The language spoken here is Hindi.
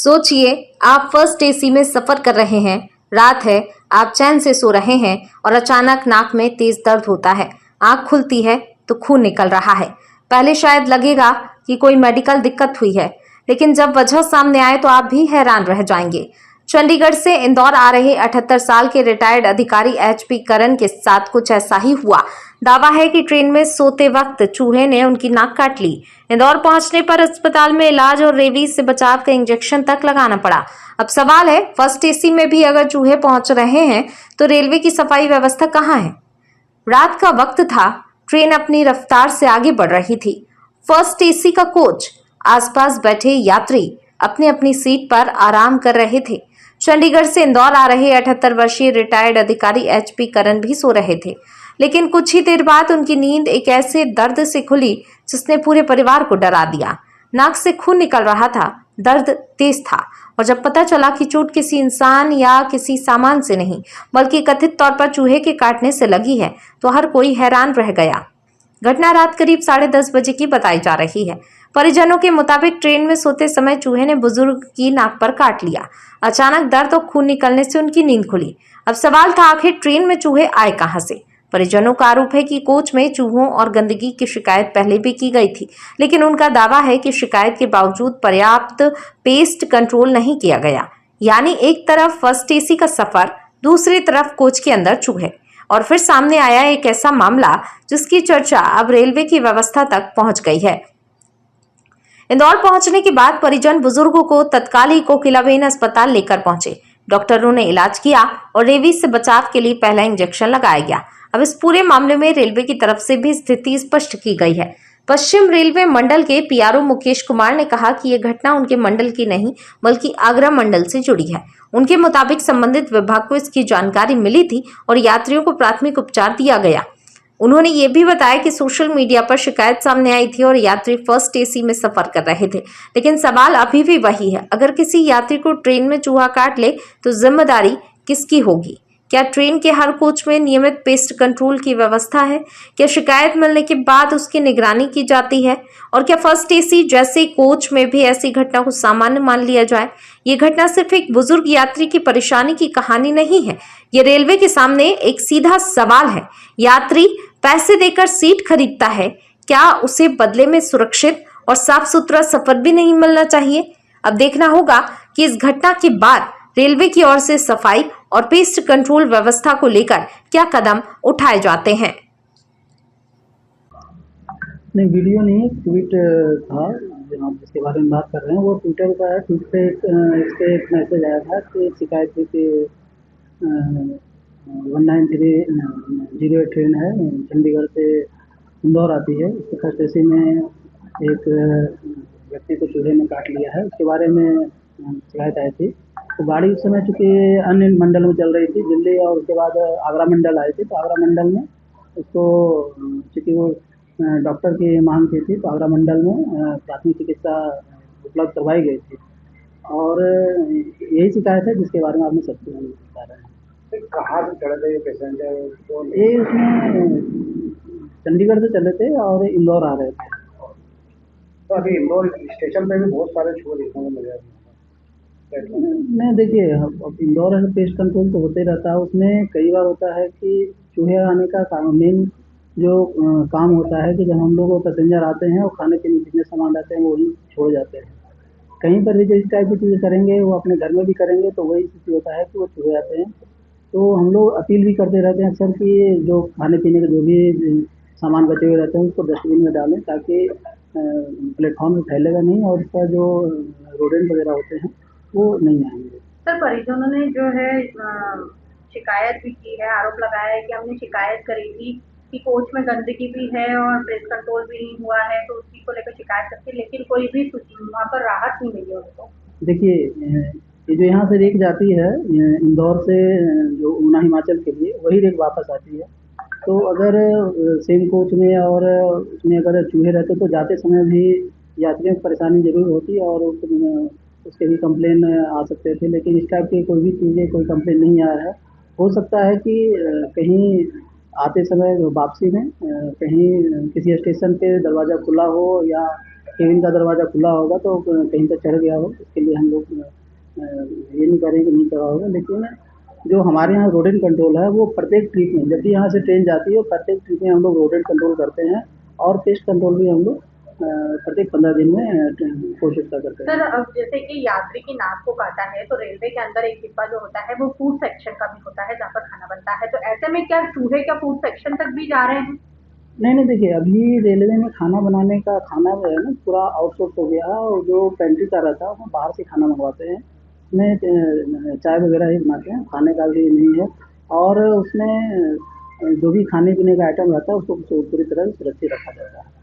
सोचिए, आप फर्स्ट एसी में सफर कर रहे हैं, रात है, आप चैन से सो रहे हैं और अचानक नाक में तेज दर्द होता है। आंख खुलती है तो खून निकल रहा है। पहले शायद लगेगा कि कोई मेडिकल दिक्कत हुई है, लेकिन जब वजह सामने आए तो आप भी हैरान रह जाएंगे। चंडीगढ़ से इंदौर आ रहे 78 साल के रिटायर्ड अधिकारी HP करण के साथ कुछ ऐसा ही हुआ। दावा है कि ट्रेन में सोते वक्त चूहे ने उनकी नाक काट ली। इंदौर पहुंचने पर अस्पताल में इलाज और रेबीज से बचाव का इंजेक्शन तक लगाना पड़ा। अब सवाल है, फर्स्ट एसी में भी अगर चूहे पहुंच रहे हैं तो रेलवे की सफाई व्यवस्था कहां है? रात का वक्त था, ट्रेन अपनी रफ्तार से आगे बढ़ रही थी। फर्स्ट एसी का कोच, आसपास बैठे यात्री अपनी अपनी सीट पर आराम कर रहे थे। चंडीगढ़ से इंदौर आ रहे 78 वर्षीय रिटायर्ड अधिकारी HP करण भी सो रहे थे, लेकिन कुछ ही देर बाद उनकी नींद एक ऐसे दर्द से खुली जिसने पूरे परिवार को डरा दिया। नाक से खून निकल रहा था, दर्द तेज था और जब पता चला कि चोट किसी इंसान या किसी सामान से नहीं बल्कि कथित तौर पर चूहे के काटने से लगी है तो हर कोई हैरान रह गया। घटना रात करीब 10:30 बजे की बताई जा रही है। परिजनों के मुताबिक ट्रेन में सोते समय चूहे ने बुजुर्ग की नाक पर काट लिया। अचानक दर्द और खून निकलने से उनकी नींद खुली। अब सवाल था, आखिर ट्रेन में चूहे आए कहां से? परिजनों का आरोप है कि कोच में चूहों और गंदगी की शिकायत पहले भी की गई थी, लेकिन उनका दावा है कि शिकायत के बावजूद पर्याप्त पेस्ट कंट्रोल नहीं किया गया। यानी एक तरफ फर्स्ट एसी का सफर, दूसरी तरफ कोच के अंदर चूहे। और फिर सामने आया एक ऐसा मामला जिसकी चर्चा अब रेलवे की व्यवस्था तक पहुंच गई है। इंदौर पहुंचने के बाद परिजन बुजुर्गों को तत्काल ही कोकिलाबेन अस्पताल लेकर पहुंचे। डॉक्टरों ने इलाज किया और रेबीज से बचाव के लिए पहला इंजेक्शन लगाया गया। अब इस पूरे मामले में रेलवे की तरफ से भी स्थिति स्पष्ट की गई है। पश्चिम रेलवे मंडल के PRO मुकेश कुमार ने कहा कि यह घटना उनके मंडल की नहीं बल्कि आगरा मंडल से जुड़ी है। उनके मुताबिक संबंधित विभाग को इसकी जानकारी मिली थी और यात्रियों को प्राथमिक उपचार दिया गया। उन्होंने ये भी बताया कि सोशल मीडिया पर शिकायत सामने आई थी और यात्री फर्स्ट एसी में सफर कर रहे थे, लेकिन सवाल अभी भी वही है, अगर किसी यात्री को ट्रेन में चूहा काट ले तो जिम्मेदारी किसकी होगी? क्या ट्रेन के हर कोच में नियमित पेस्ट कंट्रोल की व्यवस्था है? क्या शिकायत मिलने के बाद उसकी निगरानी की जाती है? और क्या फर्स्ट एसी जैसे कोच में भी ऐसी घटना को सामान्य मान लिया जाए? ये घटना सिर्फ एक बुजुर्ग यात्री की परेशानी की कहानी नहीं है, ये रेलवे के सामने एक सीधा सवाल है। यात्री पैसे देकर सीट खरीदता है, क्या उसे बदले में सुरक्षित और साफ सुथरा सफर भी नहीं मिलना चाहिए? अब देखना होगा कि इस घटना के बाद रेलवे की ओर से सफाई और पेस्ट कंट्रोल व्यवस्था को लेकर क्या कदम उठाए जाते हैं। नहीं, वीडियो नहीं, ट्वीट था जो आप जिसके बारे में बात कर रहे हैं वो ट्विटर का है। ट्वीट पे इस पे एक मैसेज आया था कि शिकायत थी कि 1930 ट्रेन है, चंडीगढ़ से इंदौर आती है, इसके फर्स्ट एसी में एक व्यक्ति को चूहे ने काट लिया है, उसके बारे में शिकायत आई थी। तो गाड़ी उस समय चूँकि अन्य मंडल में चल रही थी, दिल्ली, और उसके बाद आगरा मंडल आए थे, तो आगरा मंडल में उसको चूँकि वो डॉक्टर की मांग की थी तो आगरा मंडल में प्राथमिक चिकित्सा उपलब्ध करवाई गई थी और यही शिकायत है जिसके बारे में आपने सबसे बता रहे हैं। कहाँ से चढ़े थे ये पैसेंजर? ये उसमें चंडीगढ़ से चले थे और इंदौर आ रहे थे। तो अभी इंदौर स्टेशन पे भी बहुत सारे चूहे देखने को मिले। नहीं, देखिए, अब इंदौर है, पेस्ट कंट्रोल तो होते रहता है, उसमें कई बार होता है कि चूहे आने का मेन जो काम होता है कि जब हम लोग पैसेंजर आते हैं और खाने पीने जितने सामान रहते हैं वो वहीं छोड़ जाते हैं। कहीं पर भी जो इस टाइप की चीज़ें करेंगे वो अपने घर में भी करेंगे तो वही स्थिति होता है कि वो चूहे आते हैं। तो हम लोग अपील भी करते रहते हैं अक्सर कि जो खाने पीने के जो भी सामान बचे हुए रहते हैं उसको डस्टबिन में डालें ताकि प्लेटफॉर्म में फैलेगा नहीं और इसका जो रोडेंट वगैरह होते हैं वो नहीं आएंगे। सर, परिजनों ने जो है शिकायत भी की है, आरोप लगाया है कि हमने शिकायत करी थी कि कोच में गंदगी भी है और पेस्ट कंट्रोल भी नहीं हुआ है, तो उसी को लेकर शिकायत करती, लेकिन कोई भी वहाँ पर राहत नहीं मिली उनको। देखिए, ये जो यहाँ से रेक जाती है इंदौर से जो ऊना हिमाचल के लिए, वही रेक वापस आती है। तो अगर सेम कोच में और उसमें अगर चूहे रहते तो जाते समय भी यात्रियों को परेशानी जरूर होती और उसके भी कंप्लेन आ सकते थे, लेकिन इस टाइप की कोई भी चीज़ें, कोई कंप्लेन नहीं आया है। हो सकता है कि कहीं आते समय वापसी में कहीं किसी स्टेशन पे दरवाज़ा खुला हो या केबिन का दरवाज़ा खुला होगा तो कहीं पर चढ़ गया हो, इसके लिए हम लोग ये नहीं करें कि नहीं चढ़ा होगा। लेकिन जो हमारे यहाँ रोडेंट कंट्रोल है वो प्रत्येक ट्रिप में, जब भी यहाँ से ट्रेन जाती है प्रत्येक ट्रिप में हम लोग रोडेंट कंट्रोल करते हैं और पेस्ट कंट्रोल भी हम लोग प्रत्येक 15 दिन में कोशिश करते हैं। सर, अब जैसे कि यात्री की नाक को काटा है तो रेलवे के अंदर एक डिब्बा जो होता है वो फूड सेक्शन का भी होता है जहाँ पर खाना बनता है, तो ऐसे में क्या चूहे क्या फूड सेक्शन तक भी जा रहे हैं? नहीं देखिए, अभी रेलवे में खाना बनाने का खाना जो है ना पूरा आउटसोर्स हो गया है और जो पेंट्री का रहता है उसमें बाहर से खाना मंगवाते हैं। उसमें चाय वगैरह ही बनाते हैं, खाने का भी नहीं है। और उसमें जो भी खाने पीने का आइटम रहता है उसको पूरी तरह से सुरक्षित रखा जाता है।